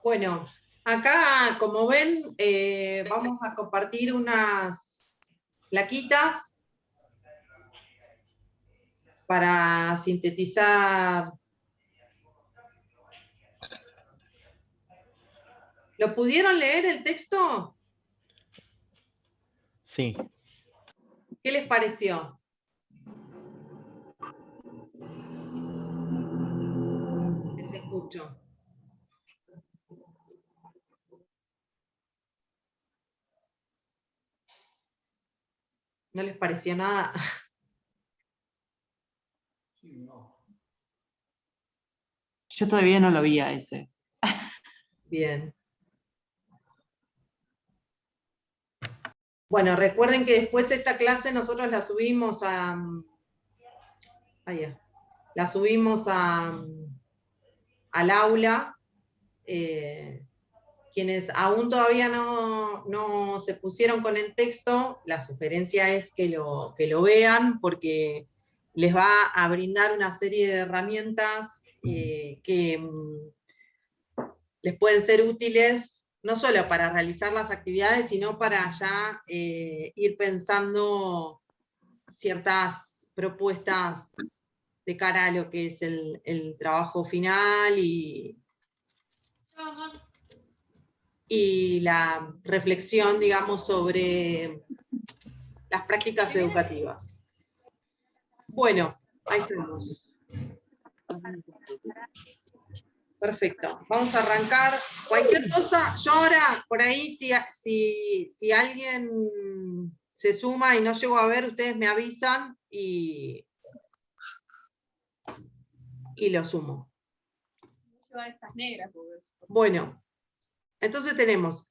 Bueno, acá, como ven, vamos a compartir unas plaquitas para sintetizar. ¿Lo pudieron leer el texto? Sí. ¿Qué les pareció? Les escucho. ¿No les pareció nada? Yo todavía no lo vi a ese. Bien. Bueno, recuerden que después esta clase nosotros la subimos a... la subimos al aula. Quienes aún todavía no se pusieron con el texto, la sugerencia es que lo vean, porque les va a brindar una serie de herramientas que les pueden ser útiles, no solo para realizar las actividades, sino para ya ir pensando ciertas propuestas de cara a lo que es el trabajo final y la reflexión, digamos, sobre las prácticas educativas. Bueno, ahí estamos. Perfecto, vamos a arrancar. Cualquier cosa, yo ahora, por ahí, si alguien se suma y no llego a ver, ustedes me avisan y lo sumo. Bueno, entonces tenemos,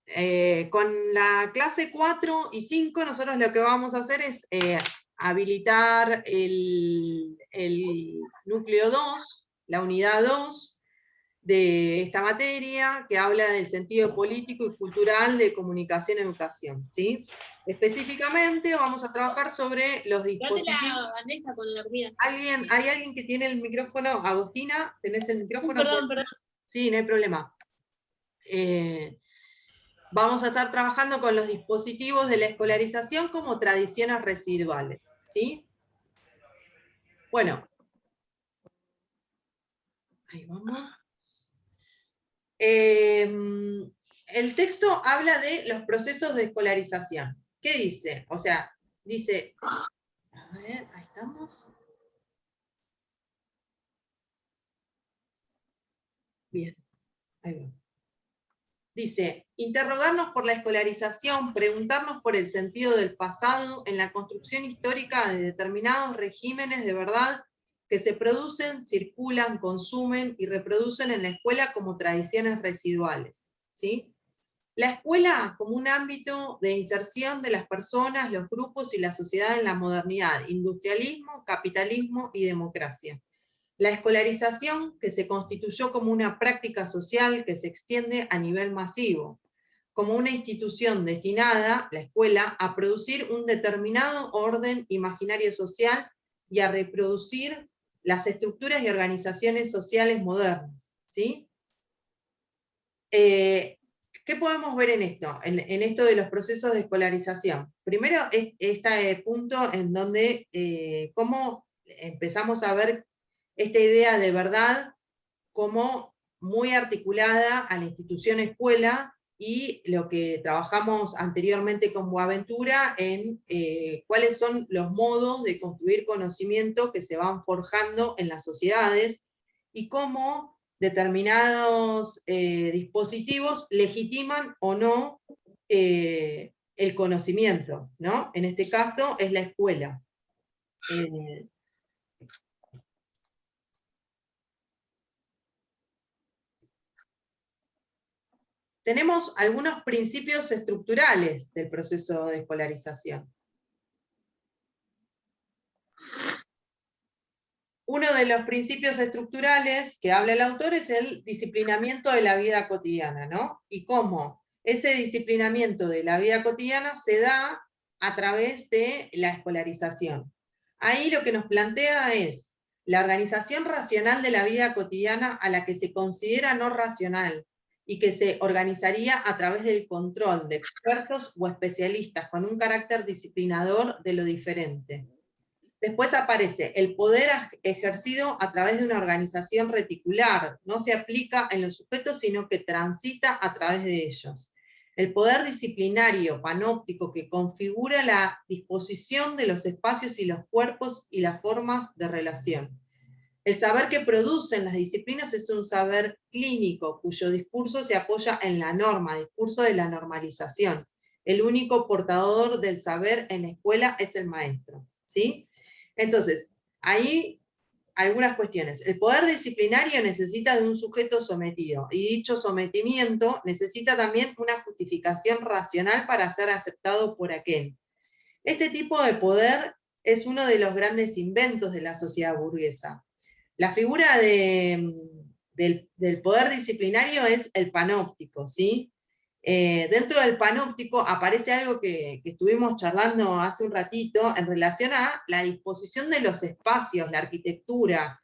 con la clase 4 y 5, nosotros lo que vamos a hacer es habilitar el núcleo 2, la unidad 2, de esta materia, que habla del sentido político y cultural de comunicación y educación, ¿sí? Específicamente vamos a trabajar sobre los dispositivos. ¿Hay alguien que tiene el micrófono? Agostina, ¿tenés el micrófono? Perdón. Sí, no hay problema. Vamos a estar trabajando con los dispositivos de la escolarización como tradiciones residuales, ¿sí? Bueno. Ahí vamos. El texto habla de los procesos de escolarización. ¿Qué dice? O sea, dice, a ver, ahí estamos. Bien, ahí va. Dice, interrogarnos por la escolarización, preguntarnos por el sentido del pasado en la construcción histórica de determinados regímenes de verdad que se producen, circulan, consumen y reproducen en la escuela como tradiciones residuales, ¿sí? La escuela como un ámbito de inserción de las personas, los grupos y la sociedad en la modernidad, industrialismo, capitalismo y democracia. La escolarización, que se constituyó como una práctica social que se extiende a nivel masivo, como una institución destinada, la escuela, a producir un determinado orden imaginario social y a reproducir las estructuras y organizaciones sociales modernas, ¿sí? ¿Qué podemos ver en esto? En esto de los procesos de escolarización. Primero, este punto en donde cómo empezamos a ver esta idea de verdad como muy articulada a la institución escuela y lo que trabajamos anteriormente con Boaventura en cuáles son los modos de construir conocimiento que se van forjando en las sociedades y cómo determinados dispositivos legitiman o no el conocimiento, ¿no? En este caso es la escuela. Tenemos algunos principios estructurales del proceso de escolarización. Uno de los principios estructurales que habla el autor es el disciplinamiento de la vida cotidiana, ¿no? Y cómo ese disciplinamiento de la vida cotidiana se da a través de la escolarización. Ahí lo que nos plantea es la organización racional de la vida cotidiana a la que se considera no racional, y que se organizaría a través del control de expertos o especialistas con un carácter disciplinador de lo diferente. Después aparece el poder ejercido a través de una organización reticular, no se aplica en los sujetos, sino que transita a través de ellos. El poder disciplinario panóptico que configura la disposición de los espacios y los cuerpos y las formas de relación. El saber que producen las disciplinas es un saber clínico, cuyo discurso se apoya en la norma, discurso de la normalización. El único portador del saber en la escuela es el maestro, ¿sí? Entonces, ahí algunas cuestiones. El poder disciplinario necesita de un sujeto sometido, y dicho sometimiento necesita también una justificación racional para ser aceptado por aquel. Este tipo de poder es uno de los grandes inventos de la sociedad burguesa. La figura del poder disciplinario es el panóptico, ¿sí? Dentro del panóptico aparece algo que estuvimos charlando hace un ratito en relación a la disposición de los espacios, la arquitectura,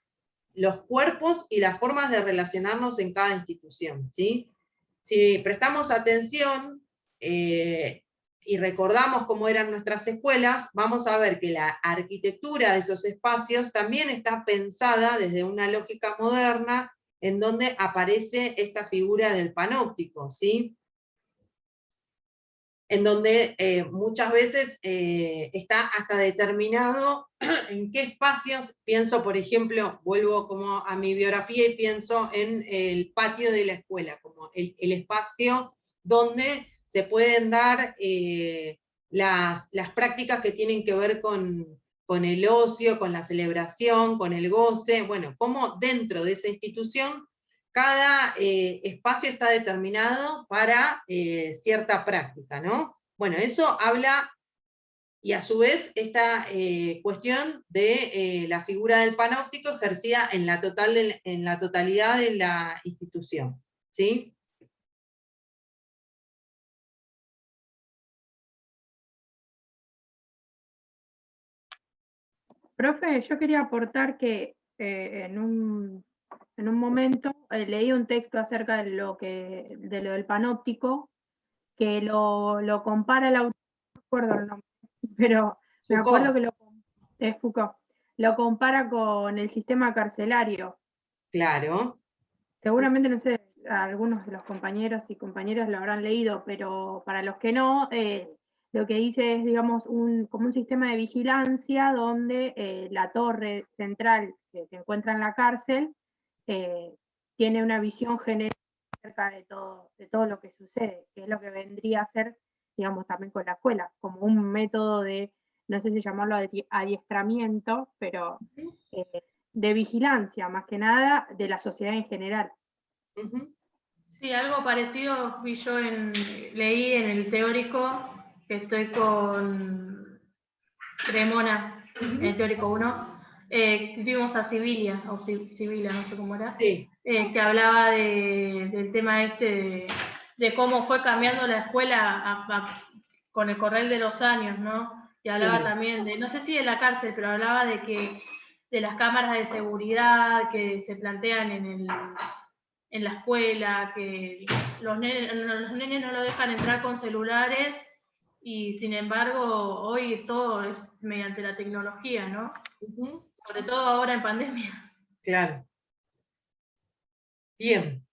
los cuerpos y las formas de relacionarnos en cada institución, ¿sí? Si prestamos atención y recordamos cómo eran nuestras escuelas, vamos a ver que la arquitectura de esos espacios también está pensada desde una lógica moderna en donde aparece esta figura del panóptico, ¿sí? En donde muchas veces está hasta determinado en qué espacios, pienso por ejemplo, vuelvo como a mi biografía y pienso en el patio de la escuela, como el espacio donde se pueden dar las prácticas que tienen que ver con el ocio, con la celebración, con el goce, bueno, cómo dentro de esa institución cada espacio está determinado para cierta práctica, ¿no? Bueno, eso habla, y a su vez esta cuestión de la figura del panóptico ejercida en la totalidad de la institución, ¿sí? Profe, yo quería aportar que en un momento leí un texto acerca de lo del panóptico, que lo compara el autor, no recuerdo el nombre, pero me acuerdo que Foucault, lo compara con el sistema carcelario. Claro. Seguramente, no sé, algunos de los compañeros y compañeras lo habrán leído, pero para los que no, lo que dice es, digamos, como un sistema de vigilancia donde la torre central que se encuentra en la cárcel tiene una visión general acerca de todo lo que sucede, que es lo que vendría a ser, digamos, también con la escuela, como un método de, no sé si llamarlo adiestramiento, pero de vigilancia, más que nada, de la sociedad en general. Sí, algo parecido leí en el teórico, que estoy con Cremona, en el teórico 1, vimos a Sibila, no sé cómo era, sí. Que hablaba del tema de cómo fue cambiando la escuela con el correr de los años, ¿no? Y hablaba Claro. también de, no sé si de la cárcel, pero hablaba de las cámaras de seguridad que se plantean en la escuela, que los nenes no lo dejan entrar con celulares, y sin embargo hoy todo es mediante la tecnología, ¿no? Sobre todo ahora en pandemia. Claro. Bien.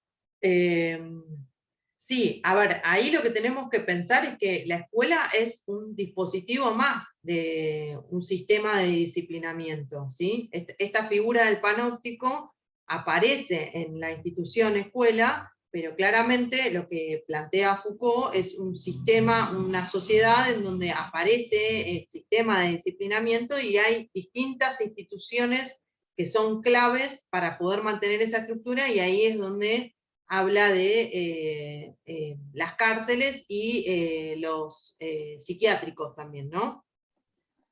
Sí, a ver, ahí lo que tenemos que pensar es que la escuela es un dispositivo más de un sistema de disciplinamiento, ¿sí? Esta figura del panóptico aparece en la institución escuela, pero claramente lo que plantea Foucault es un sistema, una sociedad en donde aparece el sistema de disciplinamiento y hay distintas instituciones que son claves para poder mantener esa estructura, y ahí es donde habla de las cárceles y los psiquiátricos también, ¿no?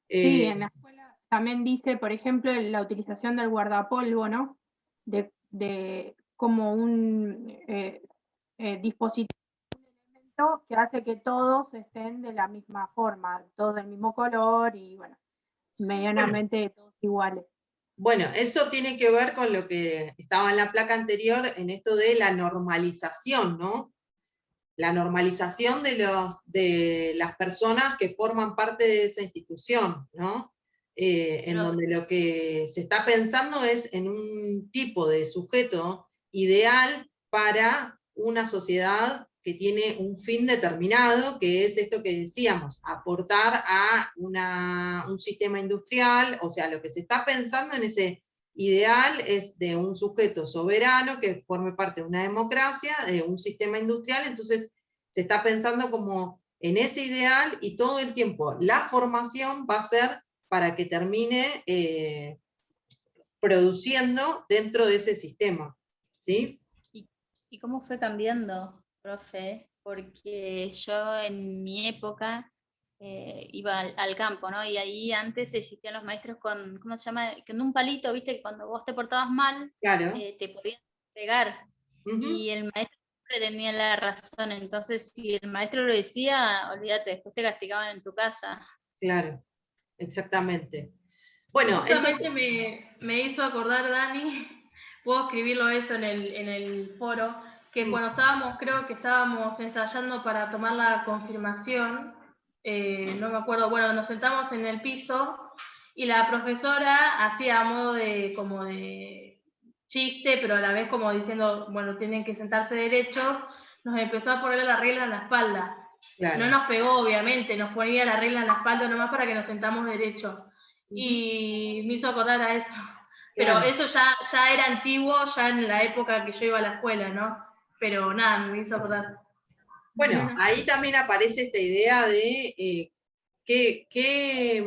Sí, en la escuela también dice, por ejemplo, la utilización del guardapolvo, ¿no? De como un dispositivo, que hace que todos estén de la misma forma, todos del mismo color y, bueno, medianamente todos iguales. Bueno, eso tiene que ver con lo que estaba en la placa anterior, en esto de la normalización, ¿no? La normalización de las personas que forman parte de esa institución, ¿no? En donde lo que se está pensando es en un tipo de sujeto ideal para una sociedad que tiene un fin determinado, que es esto que decíamos, aportar a un sistema industrial. O sea, lo que se está pensando en ese ideal es de un sujeto soberano que forme parte de una democracia, de un sistema industrial. Entonces se está pensando como en ese ideal, y todo el tiempo la formación va a ser para que termine produciendo dentro de ese sistema, ¿sí? ¿Y cómo fue cambiando, profe? Porque yo en mi época iba al campo, ¿no? Y ahí antes existían los maestros con, ¿cómo se llama? Con un palito, ¿viste? Que cuando vos te portabas mal, Claro. te podían pegar. Uh-huh. Y el maestro siempre tenía la razón. Entonces, si el maestro lo decía, olvídate, después te castigaban en tu casa. Claro, exactamente. Bueno, justamente me hizo acordar, Dani, puedo escribirlo eso en el foro, que cuando estábamos, creo que estábamos ensayando para tomar la confirmación, no me acuerdo, bueno, nos sentamos en el piso y la profesora hacía a modo de como de chiste, pero a la vez como diciendo, bueno, tienen que sentarse derechos, nos empezó a poner la regla en la espalda. Claro. No nos pegó, obviamente, nos ponía la regla en la espalda nomás para que nos sentamos derechos. Y me hizo acordar a eso. Pero claro, eso ya era antiguo, ya en la época que yo iba a la escuela, ¿no? Pero nada, me hizo acordar. Bueno, ahí también aparece esta idea de qué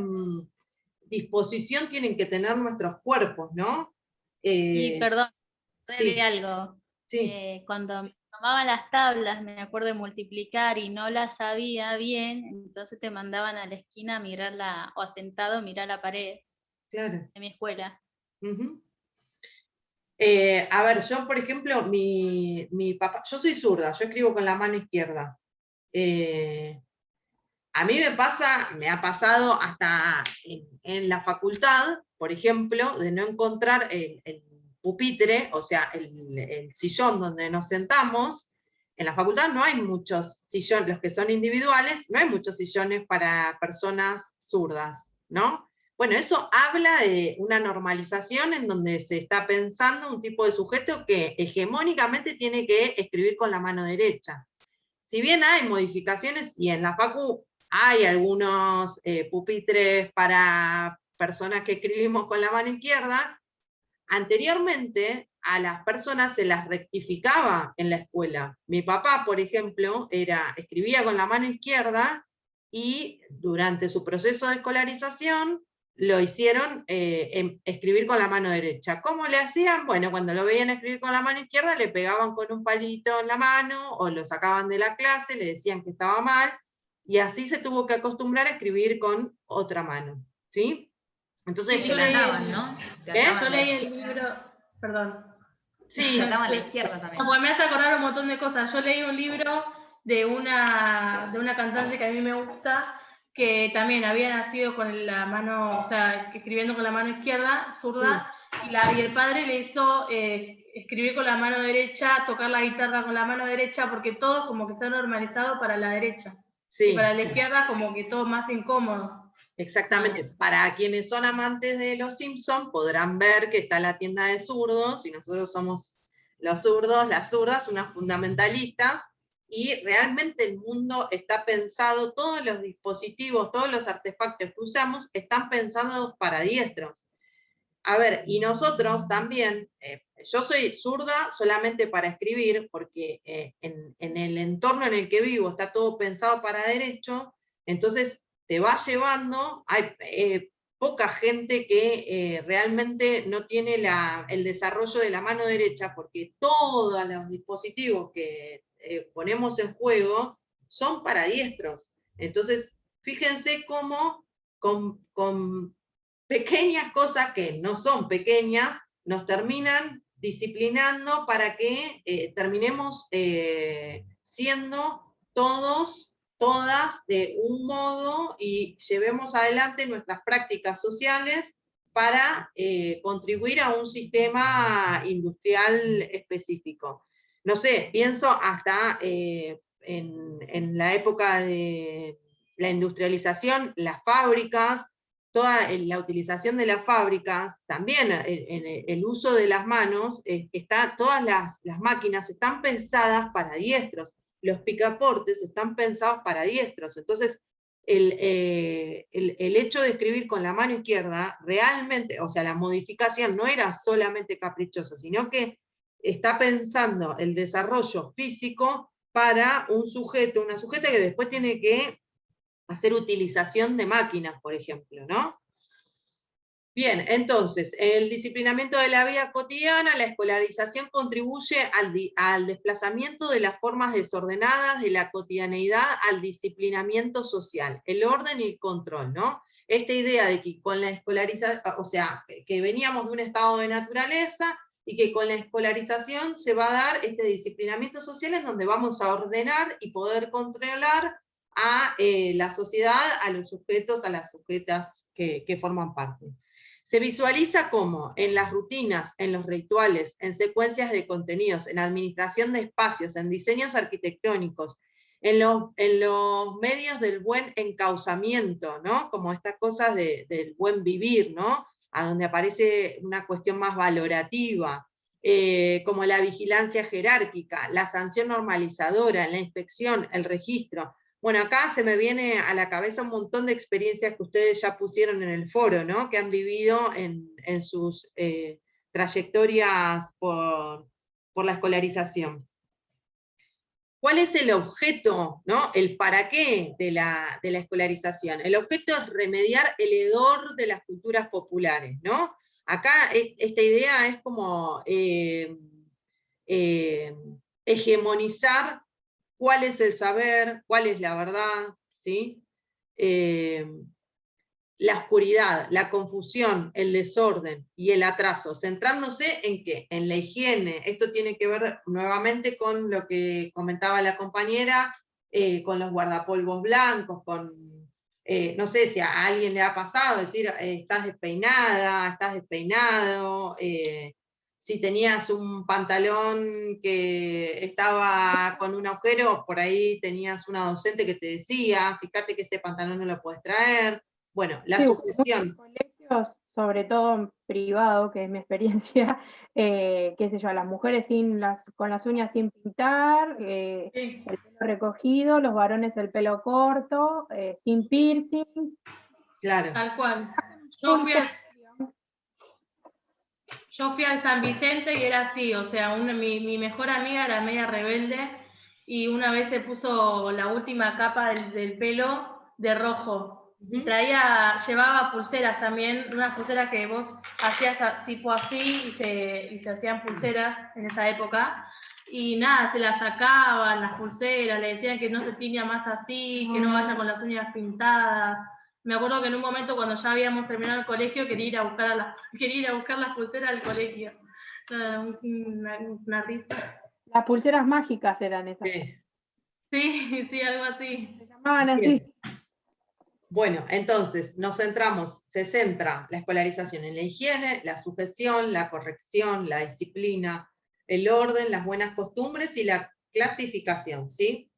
disposición tienen que tener nuestros cuerpos, ¿no? Y perdón, sí, algo. Sí. Cuando tomaban las tablas, me acuerdo de multiplicar y no las sabía bien, entonces te mandaban a la esquina a mirarla, o sentado a mirar la pared. Claro. En mi escuela. Uh-huh. A ver, yo, por ejemplo, mi papá, yo soy zurda, yo escribo con la mano izquierda. A mí me ha pasado hasta en la facultad, por ejemplo, de no encontrar el pupitre, o sea, el sillón donde nos sentamos. En la facultad no hay muchos sillones, los que son individuales, no hay muchos sillones para personas zurdas, ¿no? Bueno, eso habla de una normalización en donde se está pensando un tipo de sujeto que hegemónicamente tiene que escribir con la mano derecha. Si bien hay modificaciones, y en la facu hay algunos pupitres para personas que escribimos con la mano izquierda, anteriormente a las personas se las rectificaba en la escuela. Mi papá, por ejemplo, escribía con la mano izquierda, y durante su proceso de escolarización lo hicieron escribir con la mano derecha. ¿Cómo le hacían? Bueno, cuando lo veían escribir con la mano izquierda, le pegaban con un palito en la mano, o lo sacaban de la clase, le decían que estaba mal, y así se tuvo que acostumbrar a escribir con otra mano, ¿sí? Entonces, te ataban, ¿no? Yo leí el libro, perdón. Sí, te ataban a la izquierda también. No, pues me hace acordar un montón de cosas. Yo leí un libro de una cantante que a mí me gusta, que también había nacido con la mano, o sea, escribiendo con la mano izquierda, zurda, y el padre le hizo escribir con la mano derecha, tocar la guitarra con la mano derecha, porque todo como que está normalizado para la derecha. Sí. Y para la izquierda como que todo más incómodo. Exactamente. Para quienes son amantes de Los Simpson, podrán ver que está la tienda de zurdos, y nosotros somos los zurdos, las zurdas, unas fundamentalistas, y realmente el mundo está pensado, todos los dispositivos, todos los artefactos que usamos están pensados para diestros. A ver, y nosotros también, yo soy zurda solamente para escribir, porque en el entorno en el que vivo está todo pensado para derecho, entonces te va llevando, hay poca gente que realmente no tiene el desarrollo de la mano derecha, porque todos los dispositivos que ponemos en juego son para diestros. Entonces, fíjense cómo con pequeñas cosas que no son pequeñas nos terminan disciplinando para que terminemos siendo todos, todas de un modo, y llevemos adelante nuestras prácticas sociales para contribuir a un sistema industrial específico. No sé, pienso hasta en la época de la industrialización, las fábricas, toda la utilización de las fábricas, también en el uso de las manos, todas las máquinas están pensadas para diestros, los picaportes están pensados para diestros, entonces el hecho de escribir con la mano izquierda, realmente, o sea, la modificación no era solamente caprichosa, sino que está pensando el desarrollo físico para un sujeto, una sujeta que después tiene que hacer utilización de máquinas, por ejemplo, ¿no? Bien, entonces, el disciplinamiento de la vida cotidiana, la escolarización contribuye al desplazamiento de las formas desordenadas de la cotidianeidad al disciplinamiento social, el orden y el control, ¿no? Esta idea de que con la escolarización, o sea, que veníamos de un estado de naturaleza, y que con la escolarización se va a dar este disciplinamiento social en donde vamos a ordenar y poder controlar a la sociedad, a los sujetos, a las sujetas que forman parte. Se visualiza como en las rutinas, en los rituales, en secuencias de contenidos, en administración de espacios, en diseños arquitectónicos, en los medios del buen encauzamiento, ¿no? Como estas cosas del buen vivir, ¿no? A donde aparece una cuestión más valorativa, como la vigilancia jerárquica, la sanción normalizadora, la inspección, el registro. Bueno, acá se me viene a la cabeza un montón de experiencias que ustedes ya pusieron en el foro, ¿no? Que han vivido en sus trayectorias por la escolarización. ¿Cuál es el objeto, ¿no? El para qué de la escolarización? El objeto es remediar el hedor de las culturas populares, ¿no? Acá esta idea es como hegemonizar cuál es el saber, cuál es la verdad, ¿sí? La oscuridad, la confusión, el desorden y el atraso, centrándose en qué, en la higiene. Esto tiene que ver nuevamente con lo que comentaba la compañera, con los guardapolvos blancos, con, no sé si a alguien le ha pasado, decir, estás despeinada, estás despeinado, si tenías un pantalón que estaba con un agujero, por ahí tenías una docente que te decía, fíjate que ese pantalón no lo puedes traer. Bueno, la sujeción. Colegios, sobre todo en privado, que es mi experiencia, qué sé yo, las mujeres con las uñas sin pintar, el pelo recogido, los varones el pelo corto, sin piercing. Claro. Tal cual. Yo fui al San Vicente y era así, o sea, mi mejor amiga era media rebelde y una vez se puso la última capa del pelo de rojo. Y llevaba pulseras también, unas pulseras que vos hacías tipo así y se hacían pulseras en esa época. Y nada, se las sacaban las pulseras, le decían que no se tiña más así, que no vaya con las uñas pintadas. Me acuerdo que en un momento cuando ya habíamos terminado el colegio quería ir a buscar las pulseras al colegio. Una risa. Las pulseras mágicas eran esas. Sí, algo así. Se llamaban así. Bien. Bueno, entonces se centra la escolarización en la higiene, la sujeción, la corrección, la disciplina, el orden, las buenas costumbres y la clasificación, ¿sí?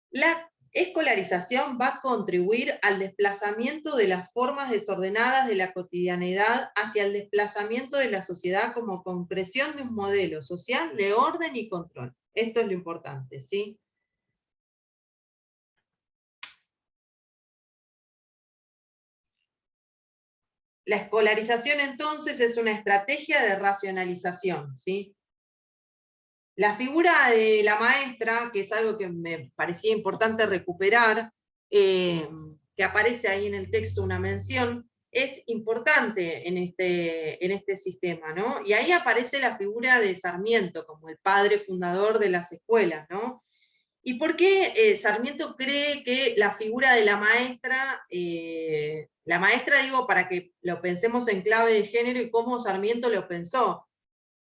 La escolarización va a contribuir al desplazamiento de las formas desordenadas de la cotidianidad hacia el desplazamiento de la sociedad como concreción de un modelo social de orden y control. Esto es lo importante, ¿sí? La escolarización entonces es una estrategia de racionalización, ¿sí? La figura de la maestra, que es algo que me parecía importante recuperar, que aparece ahí en el texto una mención, es importante en este sistema, ¿no? Y ahí aparece la figura de Sarmiento como el padre fundador de las escuelas, ¿no? ¿Y por qué Sarmiento cree que la figura de la maestra digo, para que lo pensemos en clave de género y cómo Sarmiento lo pensó?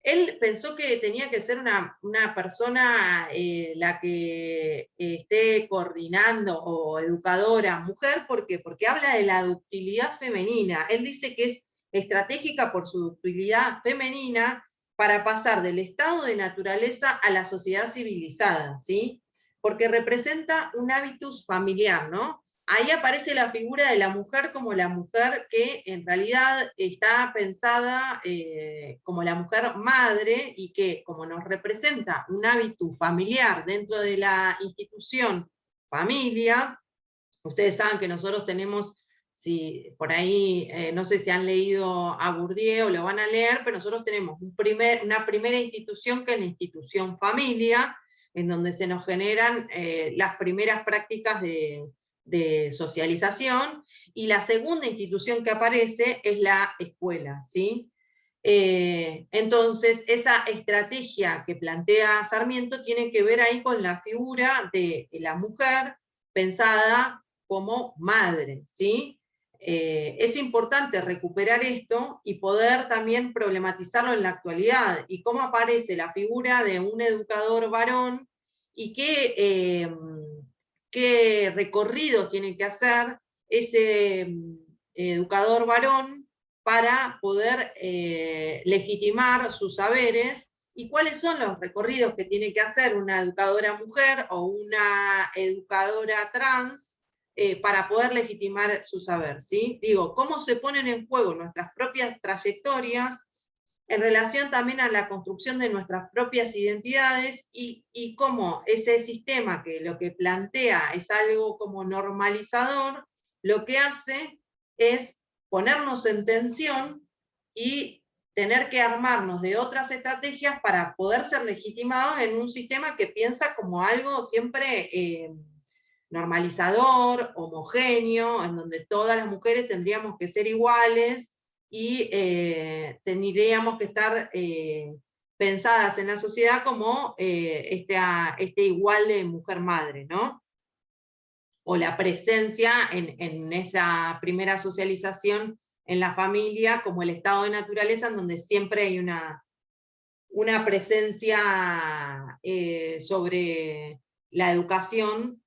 Él pensó que tenía que ser una persona la que esté coordinando o educadora mujer, ¿por qué? Porque habla de la ductilidad femenina. Él dice que es estratégica por su ductilidad femenina para pasar del estado de naturaleza a la sociedad civilizada, ¿sí? Porque representa un hábitus familiar, ¿no? Ahí aparece la figura de la mujer como la mujer que en realidad está pensada como la mujer madre y que como nos representa un hábitus familiar dentro de la institución familia, ustedes saben que nosotros tenemos, si por ahí, no sé si han leído a Bourdieu o lo van a leer, pero nosotros tenemos una primera institución que es la institución familia, en donde se nos generan las primeras prácticas de socialización, y la segunda institución que aparece es la escuela, ¿sí? Entonces, esa estrategia que plantea Sarmiento tiene que ver ahí con la figura de la mujer pensada como madre, ¿sí? Es importante recuperar esto y poder también problematizarlo en la actualidad, y cómo aparece la figura de un educador varón, y qué recorridos tiene que hacer ese educador varón para poder legitimar sus saberes, y cuáles son los recorridos que tiene que hacer una educadora mujer o una educadora trans para poder legitimar su saber, ¿sí? Digo, cómo se ponen en juego nuestras propias trayectorias en relación también a la construcción de nuestras propias identidades, y cómo ese sistema que lo que plantea es algo como normalizador, lo que hace es ponernos en tensión y tener que armarnos de otras estrategias para poder ser legitimados en un sistema que piensa como algo siempre normalizador, homogéneo, en donde todas las mujeres tendríamos que ser iguales, y tendríamos que estar pensadas en la sociedad como este igual de mujer madre, ¿no? O la presencia en esa primera socialización en la familia como el estado de naturaleza, en donde siempre hay una presencia sobre la educación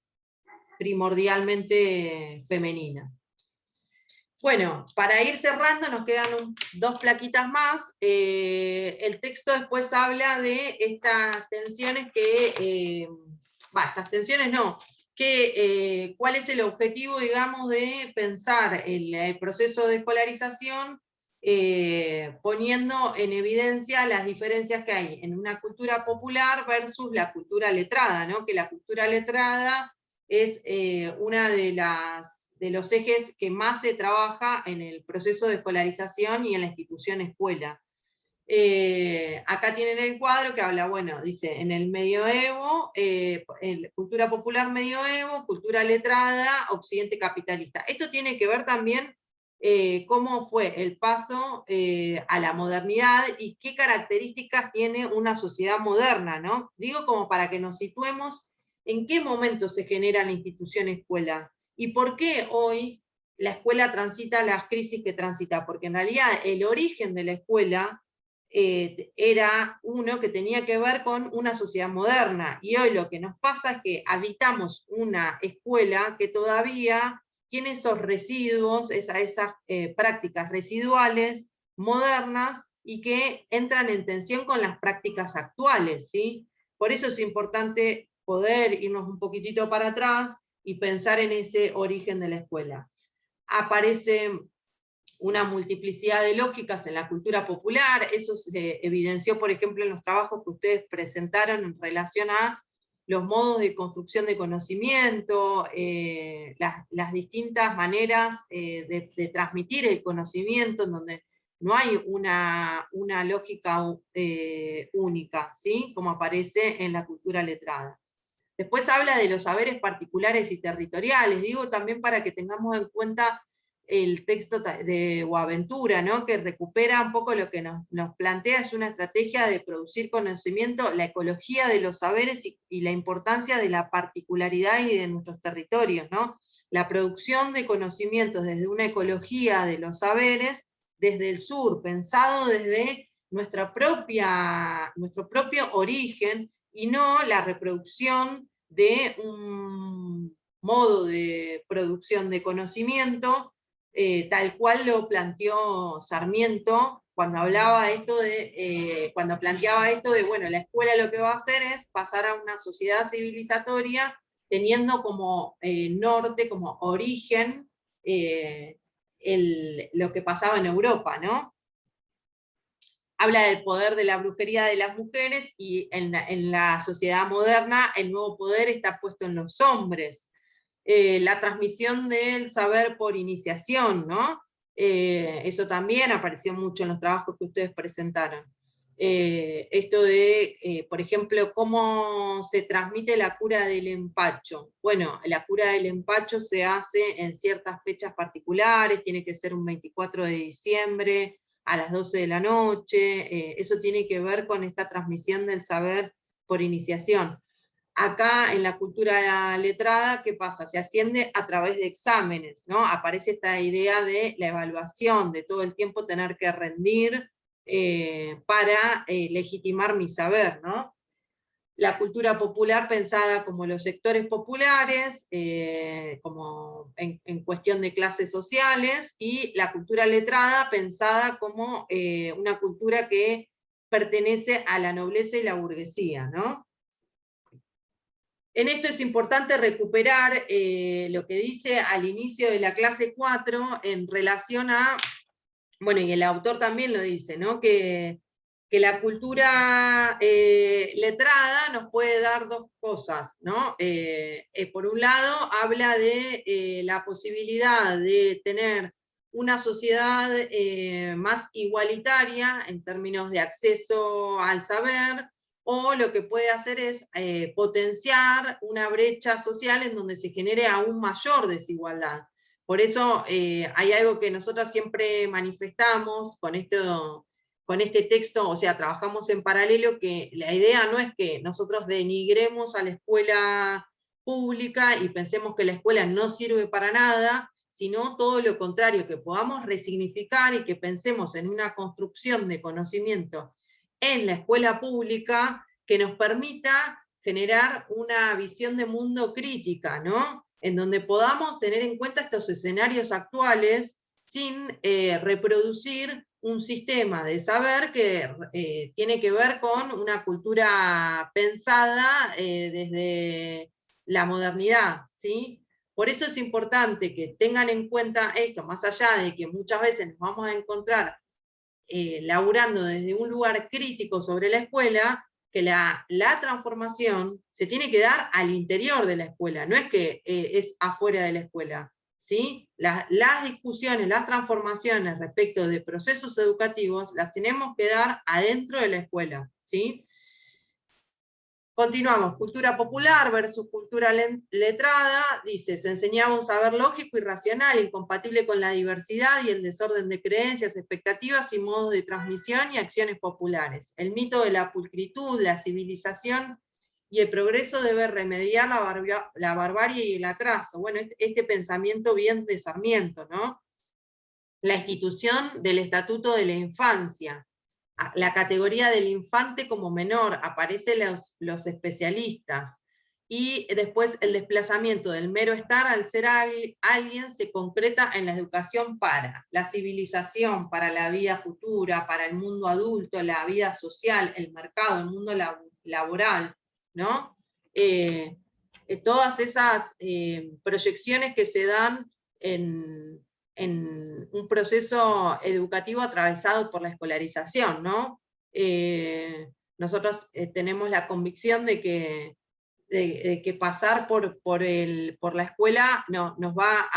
primordialmente femenina. Bueno, para ir cerrando, nos quedan dos plaquitas más. El texto después habla de estas tensiones estas tensiones no, cuál es el objetivo, digamos, de pensar el proceso de escolarización, poniendo en evidencia las diferencias que hay en una cultura popular versus la cultura letrada, ¿no? Que la cultura letrada es una de los ejes que más se trabaja en el proceso de escolarización y en la institución escuela. Acá tienen el cuadro que habla, bueno, dice, en el medioevo, cultura popular medioevo, cultura letrada, occidente capitalista. Esto tiene que ver también cómo fue el paso a la modernidad y qué características tiene una sociedad moderna, ¿no? Digo como para que nos situemos en qué momento se genera la institución escuela. ¿Y por qué hoy la escuela transita las crisis que transita? Porque en realidad el origen de la escuela era uno que tenía que ver con una sociedad moderna, y hoy lo que nos pasa es que habitamos una escuela que todavía tiene esos residuos, esas prácticas residuales modernas, y que entran en tensión con las prácticas actuales, ¿sí? Por eso es importante poder irnos un poquitito para atrás y pensar en ese origen de la escuela. Aparece una multiplicidad de lógicas en la cultura popular, eso se evidenció, por ejemplo, en los trabajos que ustedes presentaron en relación a los modos de construcción de conocimiento, las distintas maneras de transmitir el conocimiento, en donde no hay una lógica única, ¿sí? Como aparece en la cultura letrada. Después habla de los saberes particulares y territoriales, digo también para que tengamos en cuenta el texto de Boaventura, ¿no? Que recupera un poco lo que nos plantea, es una estrategia de producir conocimiento, la ecología de los saberes y la importancia de la particularidad y de nuestros territorios, ¿no? La producción de conocimientos desde una ecología de los saberes, desde el sur, pensado desde nuestro propio origen, y no la reproducción de un modo de producción de conocimiento tal cual lo planteó Sarmiento cuando hablaba cuando planteaba esto de, bueno, la escuela lo que va a hacer es pasar a una sociedad civilizatoria teniendo como norte, como origen, lo que pasaba en Europa, ¿no? Habla del poder de la brujería de las mujeres, y en la sociedad moderna el nuevo poder está puesto en los hombres. La transmisión del saber por iniciación, ¿no? Eso también apareció mucho en los trabajos que ustedes presentaron. Esto de, por ejemplo, cómo se transmite la cura del empacho. Bueno, la cura del empacho se hace en ciertas fechas particulares, tiene que ser un 24 de diciembre, a las 12 de la noche, eso tiene que ver con esta transmisión del saber por iniciación. Acá en la cultura letrada, ¿qué pasa? Se asciende a través de exámenes, ¿no? Aparece esta idea de la evaluación, de todo el tiempo tener que rendir para legitimar mi saber, ¿no? La cultura popular pensada como los sectores populares, como en cuestión de clases sociales, y la cultura letrada pensada como una cultura que pertenece a la nobleza y la burguesía, ¿no? En esto es importante recuperar lo que dice al inicio de la clase 4 en relación a, bueno, y el autor también lo dice, ¿no? Que la cultura letrada nos puede dar dos cosas, ¿no? Por un lado, habla de la posibilidad de tener una sociedad más igualitaria en términos de acceso al saber, o lo que puede hacer es potenciar una brecha social en donde se genere aún mayor desigualdad. Por eso hay algo que nosotras siempre manifestamos con este texto, o sea, trabajamos en paralelo, que la idea no es que nosotros denigremos a la escuela pública y pensemos que la escuela no sirve para nada, sino todo lo contrario, que podamos resignificar y que pensemos en una construcción de conocimiento en la escuela pública que nos permita generar una visión de mundo crítica, ¿no? En donde podamos tener en cuenta estos escenarios actuales sin reproducir un sistema de saber que tiene que ver con una cultura pensada desde la modernidad, ¿sí? Por eso es importante que tengan en cuenta esto, más allá de que muchas veces nos vamos a encontrar laburando desde un lugar crítico sobre la escuela, que la transformación se tiene que dar al interior de la escuela, no es que es afuera de la escuela, ¿sí? Las discusiones, las transformaciones respecto de procesos educativos, las tenemos que dar adentro de la escuela, ¿sí? Continuamos, cultura popular versus cultura letrada, dice, se enseñaba un saber lógico y racional, incompatible con la diversidad y el desorden de creencias, expectativas y modos de transmisión y acciones populares. El mito de la pulcritud, la civilización y el progreso debe remediar la barbarie y el atraso. Bueno, este pensamiento bien de Sarmiento, ¿no? La institución del Estatuto de la Infancia, la categoría del infante como menor, aparecen los especialistas, y después el desplazamiento del mero estar al ser alguien se concreta en la educación para la civilización, para la vida futura, para el mundo adulto, la vida social, el mercado, el mundo laboral, ¿no? Todas esas proyecciones que se dan en un proceso educativo atravesado por la escolarización, ¿no? Nosotros tenemos la convicción de que pasar por la escuela nos va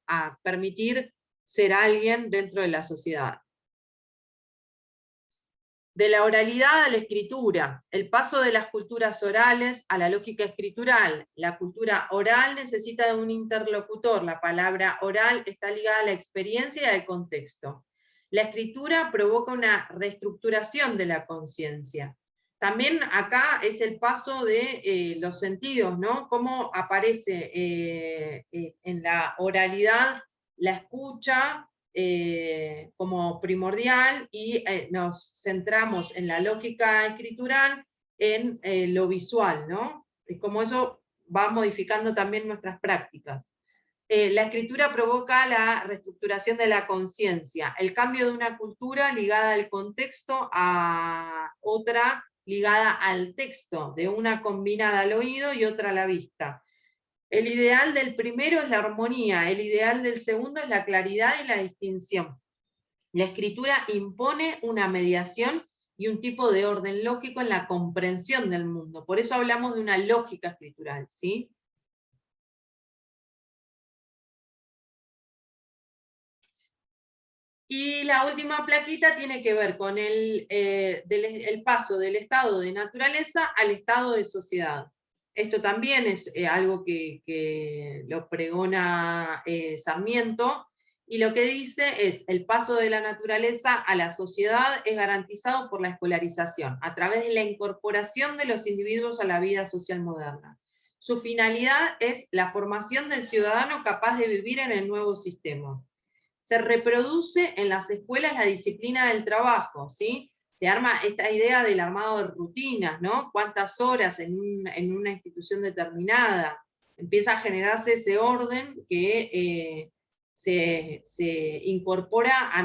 a permitir ser alguien dentro de la sociedad. De la oralidad a la escritura, el paso de las culturas orales a la lógica escritural. La cultura oral necesita de un interlocutor, la palabra oral está ligada a la experiencia y al contexto. La escritura provoca una reestructuración de la conciencia. También acá es el paso de los sentidos, ¿no? Cómo aparece en la oralidad la escucha, como primordial, y nos centramos en la lógica escritural, en lo visual, ¿no? Y como eso va modificando también nuestras prácticas. La escritura provoca la reestructuración de la conciencia, el cambio de una cultura ligada al contexto a otra ligada al texto, de una combinada al oído y otra a la vista. El ideal del primero es la armonía, el ideal del segundo es la claridad y la distinción. La escritura impone una mediación y un tipo de orden lógico en la comprensión del mundo. Por eso hablamos de una lógica escritural, ¿sí? Y la última plaquita tiene que ver con el paso del estado de naturaleza al estado de sociedad. Esto también es algo que lo pregona Sarmiento, y lo que dice es: el paso de la naturaleza a la sociedad es garantizado por la escolarización, a través de la incorporación de los individuos a la vida social moderna. Su finalidad es la formación del ciudadano capaz de vivir en el nuevo sistema. Se reproduce en las escuelas la disciplina del trabajo, ¿sí? Se arma esta idea del armado de rutinas, ¿no? Cuántas horas en una institución determinada. Empieza a generarse ese orden que se incorpora a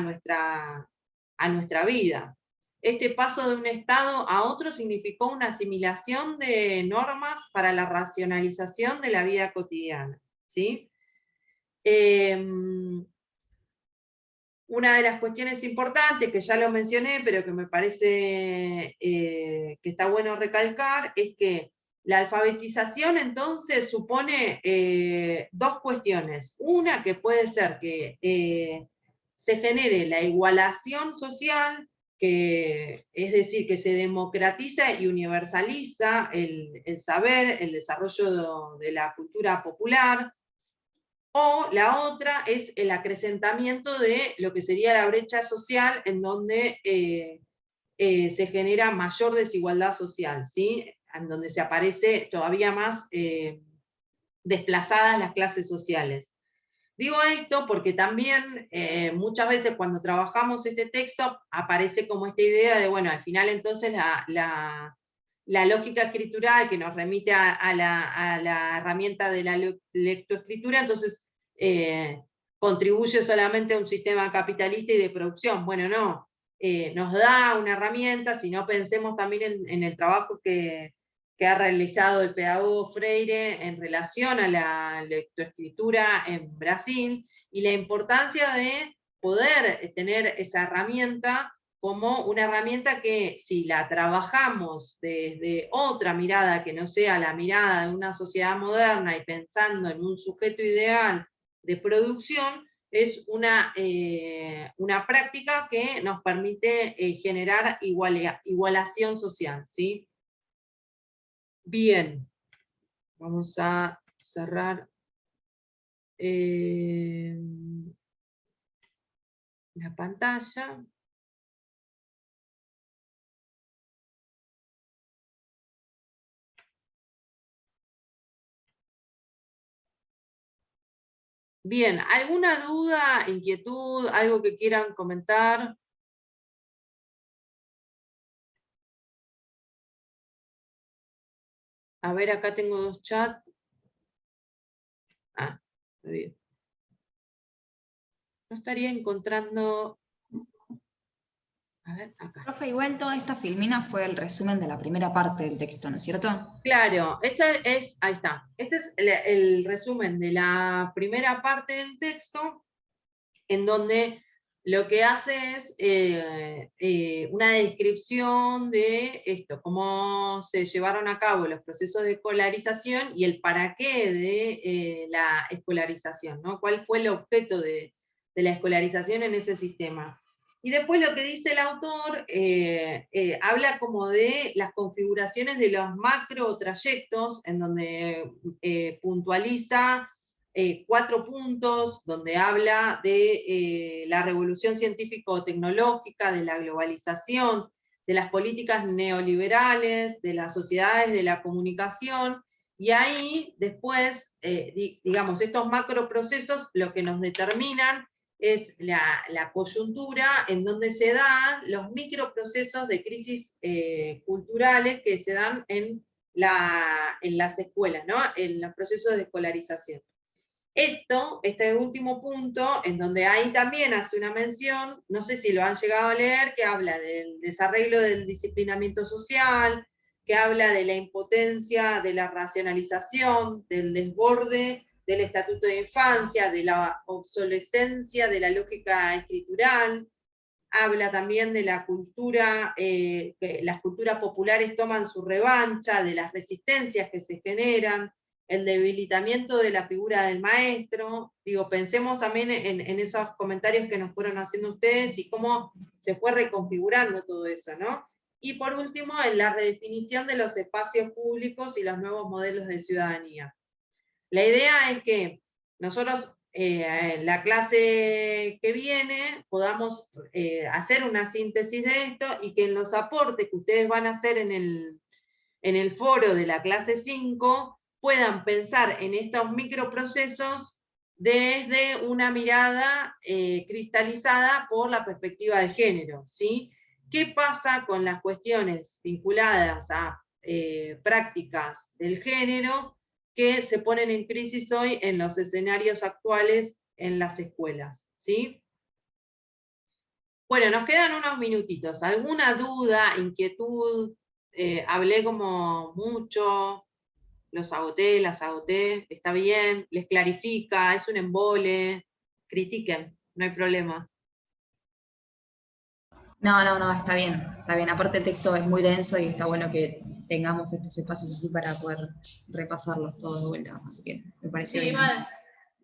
nuestra vida. Este paso de un estado a otro significó una asimilación de normas para la racionalización de la vida cotidiana, ¿sí? Una de las cuestiones importantes, que ya lo mencioné, pero que me parece que está bueno recalcar, es que la alfabetización entonces supone dos cuestiones. Una, que puede ser que se genere la igualación social, es decir, que se democratiza y universaliza el saber, el desarrollo de la cultura popular. O la otra es el acrecentamiento de lo que sería la brecha social, en donde se genera mayor desigualdad social, ¿sí? En donde se aparece todavía más desplazadas las clases sociales. Digo esto porque también muchas veces cuando trabajamos este texto aparece como esta idea de, bueno, al final entonces la lógica escritural que nos remite a la herramienta de la lectoescritura, entonces contribuye solamente a un sistema capitalista y de producción. Bueno, no, nos da una herramienta, si no pensemos también en el trabajo que ha realizado el pedagogo Freire en relación a la lectoescritura en Brasil, y la importancia de poder tener esa herramienta como una herramienta que, si la trabajamos desde otra mirada que no sea la mirada de una sociedad moderna y pensando en un sujeto ideal de producción, es una práctica que nos permite generar igualación social, ¿sí? Bien, vamos a cerrar la pantalla. Bien, ¿alguna duda, inquietud, algo que quieran comentar? A ver, acá tengo dos chats. Ah, está bien. No estaría encontrando... A ver, acá. Profe, igual toda esta filmina fue el resumen de la primera parte del texto, ¿no es cierto? Claro, ahí está. Este es el resumen de la primera parte del texto, en donde lo que hace es una descripción de esto, cómo se llevaron a cabo los procesos de escolarización y el para qué de la escolarización, ¿no? ¿Cuál fue el objeto de la escolarización en ese sistema? Y después lo que dice el autor, habla como de las configuraciones de los macro trayectos, en donde puntualiza 4 puntos, donde habla de la revolución científico-tecnológica, de la globalización, de las políticas neoliberales, de las sociedades de la comunicación, y ahí después, digamos, estos macroprocesos lo que nos determinan es la coyuntura en donde se dan los microprocesos de crisis culturales que se dan en las escuelas, ¿no? En los procesos de escolarización. Este último punto, en donde ahí también hace una mención, no sé si lo han llegado a leer, que habla del desarreglo del disciplinamiento social, que habla de la impotencia, de la racionalización, del desborde del Estatuto de Infancia, de la obsolescencia de la lógica escritural, habla también de la cultura, que las culturas populares toman su revancha, de las resistencias que se generan, el debilitamiento de la figura del maestro. Digo, pensemos también en esos comentarios que nos fueron haciendo ustedes y cómo se fue reconfigurando todo eso, ¿no? Y por último, en la redefinición de los espacios públicos y los nuevos modelos de ciudadanía. La idea es que nosotros en la clase que viene podamos hacer una síntesis de esto y que en los aportes que ustedes van a hacer en el foro de la clase 5 puedan pensar en estos microprocesos desde una mirada cristalizada por la perspectiva de género, ¿sí? ¿Qué pasa con las cuestiones vinculadas a prácticas del género que se ponen en crisis hoy en los escenarios actuales en las escuelas, ¿sí? Bueno, nos quedan unos minutitos. ¿Alguna duda, inquietud? Hablé como mucho, los agoté, las agoté, está bien, les clarifica, es un embole, critiquen, no hay problema. No, está bien, está bien. Aparte el texto es muy denso y está bueno que tengamos estos espacios así para poder repasarlos todos de vuelta, así que me pareció Sí, bien.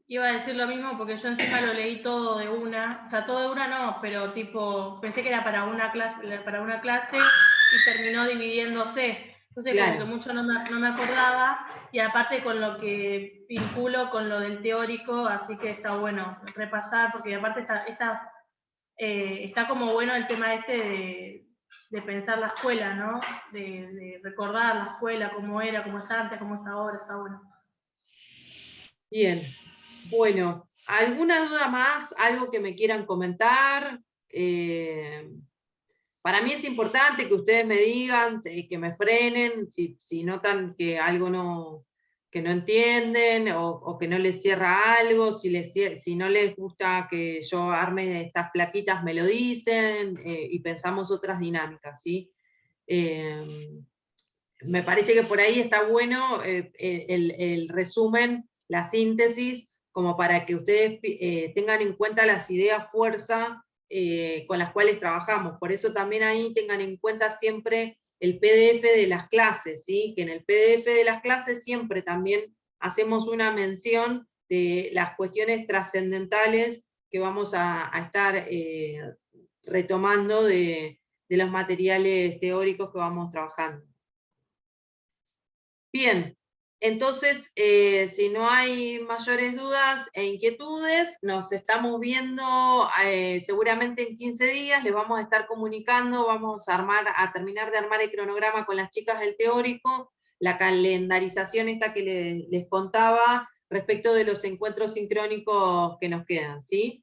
iba a decir lo mismo porque yo encima lo leí todo de una, o sea, todo de una no, pero tipo, pensé que era para una clase y terminó dividiéndose. Entonces Claro. como que mucho no me acordaba, y aparte con lo que vinculo con lo del teórico, así que está bueno repasar, porque aparte está como bueno el tema de pensar la escuela, ¿no? De recordar la escuela, cómo era, cómo es antes, cómo es ahora, está bueno. Bien, bueno, ¿alguna duda más? ¿Algo que me quieran comentar? Para mí es importante que ustedes me digan, que me frenen, si notan que algo que no entienden o que no les cierra algo, si no les gusta que yo arme estas plaquitas, me lo dicen y pensamos otras dinámicas, ¿sí? Me parece que por ahí está bueno el resumen, la síntesis, como para que ustedes tengan en cuenta las ideas fuerza con las cuales trabajamos. Por eso también ahí tengan en cuenta siempre el PDF de las clases, ¿sí? Que en el PDF de las clases siempre también hacemos una mención de las cuestiones trascendentales que vamos a estar retomando de los materiales teóricos que vamos trabajando. Bien, entonces, si no hay mayores dudas e inquietudes, nos estamos viendo seguramente en 15 días, les vamos a estar comunicando, vamos a terminar de armar el cronograma con las chicas del teórico, la calendarización esta que les contaba respecto de los encuentros sincrónicos que nos quedan, ¿sí?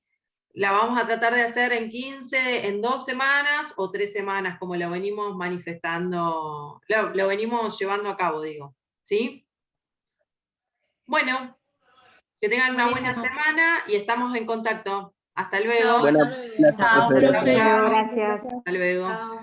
La vamos a tratar de hacer en 15, en 2 semanas o 3 semanas, como lo venimos manifestando, lo venimos llevando a cabo, digo. ¿Sí? Bueno, que tengan una buena semana y estamos en contacto. Hasta luego. Chao, Bueno, hasta luego. Chao, Profe. profe. Chao. Gracias. Hasta luego. Chao.